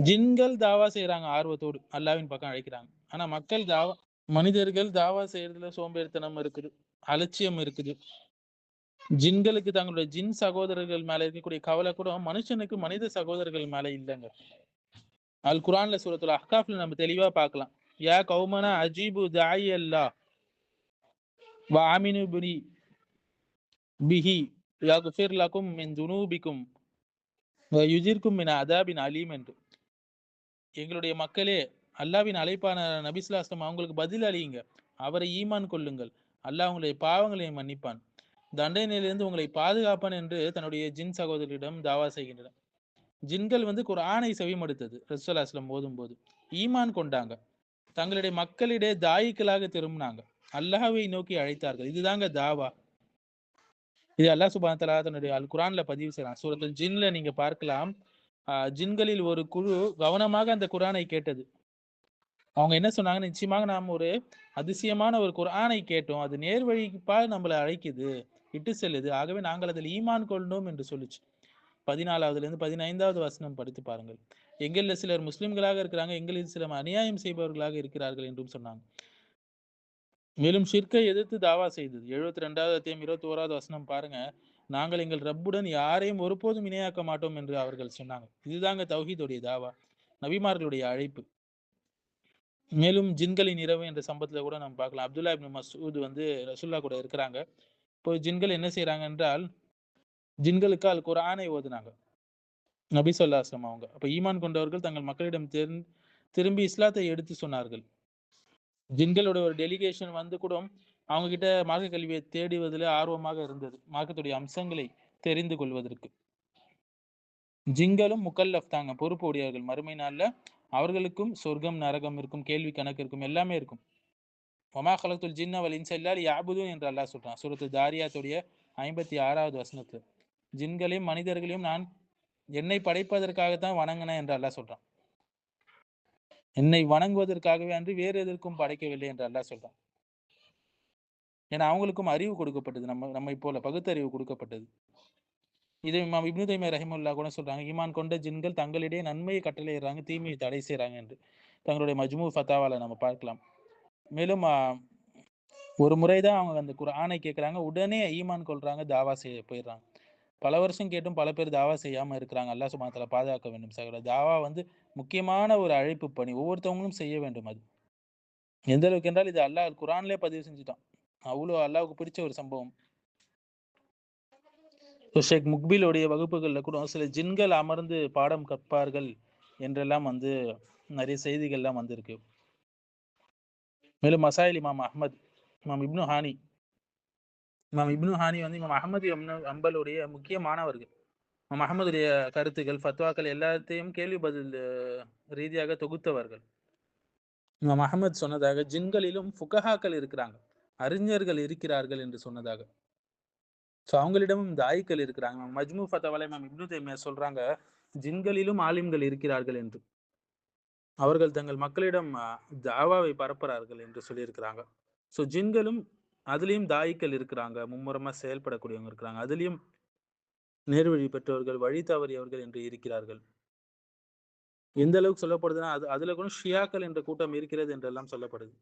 ஜின்கள் தாவா செய்யறாங்க ஆர்வத்தோடு, அல்லாவின் பக்கம் அழைக்கிறாங்க. ஆனா மக்கள் தாவா மனிதர்கள் தாவா செய்யறதுல சோம்பேறித்தனம் இருக்குது, அலட்சியம் இருக்குது. ஜின்களுக்கு தங்களுடைய ஜின் சகோதரர்கள் மேல இருக்கக்கூடிய கவலை கூட மனுஷனுக்கு மனித சகோதரர்கள் மேல இல்லைங்க. அல் குரான்ல சூரத்துல் அஹ்காஃப்ல நம்ம தெளிவா பார்க்கலாம். யா கௌமனா அஜீபு தாயி அல்லாஹ் வ ஆமினு பிஹி யக்ஃபிர் லகும் மின் துனூபிக்கும் வ யுஜிர்கும் மின் அதாபின் அலீம் என்று. எங்களுடைய மக்களே, அல்லாவின் அழைப்பான நபி ஸல்லல்லாஹு அலைஹி வஸல்லம் அவங்களுக்கு பதில் அளியுங்க. அவரை ஈமான் கொள்ளுங்கள். அல்லாஹ் உங்களுடைய பாவங்களை மன்னிப்பான், தண்டனையிலிருந்து உங்களை பாதுகாப்பான் என்று தன்னுடைய ஜின் சகோதரிடம் தாவா செய்கின்றனர். ஜின்கள் குர்ஆனை செவிமடுத்தது. ரசூலுல்லாஹி ஸல்லல்லாஹு அலைஹி வஸல்லம் போதும்போது ஈமான் கொண்டாங்க. தங்களுடைய மக்களிடையே தாயிக்களாக திரும்பினாங்க. அல்லாஹ்வை நோக்கி அழைத்தார்கள். இதுதாங்க தாவா. இது அல்லாஹ் சுப்ஹானஹு வ தஆலா தன்னுடைய அல் குர்ஆன்ல பதிவு செய்றான். சூரத்துல் ஜின்ல நீங்க பார்க்கலாம். ஜின்களில் ஒரு குழு கவனமாக அந்த குர்ஆனை கேட்டது. அவங்க என்ன சொன்னாங்க, நிச்சயமாக நாம் ஒரு அதிசயமான ஒரு குர்ஆனை கேட்டோம், அது நேர்வழிப்பால் நம்மளை அழைக்குது, இட்டு செல்லுது, ஆகவே நாங்கள் அதில் ஈமான் கொண்டோம் என்று சொல்லிச்சு. 14வதுலேருந்து 15வது வசனம் படித்து பாருங்கள். எங்களில் சிலர் முஸ்லிம்களாக இருக்கிறாங்க, எங்களில் சிலர் அநியாயம் செய்பவர்களாக இருக்கிறார்கள் என்றும் சொன்னாங்க. மேலும் ஷிர்கை எதிர்த்து தாவா செய்தது. 72வது அத்தியாயம் 21வது வசனம் பாருங்க. நாங்கள் எங்கள் ரப்புடன் யாரையும் ஒருபோதும் இணையாக்க மாட்டோம் என்று அவர்கள் சொன்னாங்க. இதுதாங்க தௌஹீதுடைய தாவா, நபிமார்களுடைய அழைப்பு. மேலும் ஜின்களின் இரவு என்ற சம்பவத்தில் கூட நம்ம பார்க்கலாம். அப்துல்லா இப்னு மஸ்ஊத் ரசூலுல்லாஹ் கூட இருக்கிறாங்க. இப்போ ஜின்கள் என்ன செய்யறாங்க என்றால், ஜின்களுக்கு அல் குர்ஆனை ஓதுனாங்க நபி ஸல்லல்லாஹு அலைஹி வஸல்லம் அவங்க. அப்ப ஈமான் கொண்டவர்கள் தங்கள் மக்களிடம் திரும்பி இஸ்லாத்தை எடுத்து சொன்னார்கள். ஜின்களோட ஒரு டெலிகேஷன் கூட அவங்க கிட்ட மார்க்க கல்வியை தேடுவதில் ஆர்வமாக இருந்தது, மார்க்கத்துடைய அம்சங்களை தெரிந்து கொள்வதற்கு. ஜின்களும் முக்கல்லஃப் தாங்க, பொறுப்பு உடையவர்கள். மறுமை நாள்ல அவர்களுக்கும் சொர்க்கம் நரகம் இருக்கும், கேள்வி கணக்கு இருக்கும், எல்லாமே இருக்கும். வமா கலத்துல் ஜின்ன வல் இன்ஸ இல்லா லியஅ்புதூன் என்று அல்லாஹ் சொல்றான் சூரத்து தாரியாத்துடைய 56வது வசனத்துல. ஜின்களையும் மனிதர்களையும் நான் என்னை படைப்பதற்காகத்தான் வணங்கினேன் என்று அல்லாஹ் சொல்றான். என்னை வணங்குவதற்காகவே அன்று வேறு எதற்கும் படைக்கவில்லை என்று அல்லாஹ் சொல்றான். ஏன்னா அவங்களுக்கும் அறிவு கொடுக்கப்பட்டது, நம்மை போல பகுத்தறிவு கொடுக்கப்பட்டது. இதை இமாம் இப்னு தைமிய்யா ரஹிமஹுல்லாஹ் கூட சொல்றாங்க, ஈமான் கொண்ட ஜின்கள் தங்களிடையே நன்மையை கட்டளையிடுறாங்க, தீமையை தடை செய்யறாங்க என்று தங்களுடைய மஜ்மூ ஃபத்தாவால நம்ம பார்க்கலாம். மேலும் ஒரு முறைதான் அவங்க அந்த குர்ஆனை கேட்குறாங்க, உடனே ஈமான் கொள்றாங்க, தாவா செய்ய போயிடுறாங்க. பல வருஷம் கேட்டும் பல பேர் தாவா செய்யாமல் இருக்கிறாங்க. அல்லாஹ் சுப்ஹானஹு வ தஆலா பாதுகாக்க வேண்டும் சகோதரர். தாவா முக்கியமான ஒரு அழைப்பு பணி, ஒவ்வொருத்தவங்களும் செய்ய வேண்டும். அது எந்த அளவுக்கு என்றால், இது அல்லாஹ் குர்ஆன்லேயே பதிவு செஞ்சுட்டான். அவ்வளோ அல்லாஹ்வுக்கு பிடிச்ச ஒரு சம்பவம். ஷேக் முக்பிலுடைய வகுப்புகளில் கூட சில ஜின்கள் அமர்ந்து பாடம் கற்பார்கள் என்றெல்லாம் நிறைய செய்திகள்லாம் வந்திருக்கு. மேலும் மசாயில் இமாம் அஹ்மத், இமாம் இப்னு ஹானி இமாம் அஹ்மது அம்பலுடைய முக்கிய மாணவர்கள். இமாம் அஹ்மதுடைய கருத்துக்கள், ஃபத்வாக்கள் எல்லாத்தையும் கேள்வி பதில் ரீதியாக தொகுத்தவர்கள். இமாம் அஹ்மத் சொன்னதாக, ஜின்களிலும் ஃபுகஹாக்கள் இருக்கிறாங்க, அறிஞர்கள் இருக்கிறார்கள் என்று சொன்னதாக. ஸோ அவங்களிடமும் தாயிக்கள் இருக்கிறாங்க. மஜ்மூ ஃபத்தாவால இமாம் இப்னு தைமிய்யா சொல்றாங்க, ஜின்களிலும் ஆலிம்கள் இருக்கிறார்கள் என்று. அவர்கள் தங்கள் மக்களிடம் தாவாவை பரப்புறார்கள் என்று சொல்லியிருக்கிறாங்க. ஸோ ஜின்களும் அதுலேயும் தாயிக்கள் இருக்கிறாங்க, மும்முரமாக செயல்படக்கூடியவங்க இருக்கிறாங்க, அதுலேயும் நேர்வழி பெற்றவர்கள், வழி தவறியவர்கள் என்று இருக்கிறார்கள். எந்த அளவுக்கு சொல்லப்படுதுன்னா, அதுல கூட ஷியாக்கள் என்ற கூட்டம் இருக்கிறது என்றெல்லாம் சொல்லப்படுது.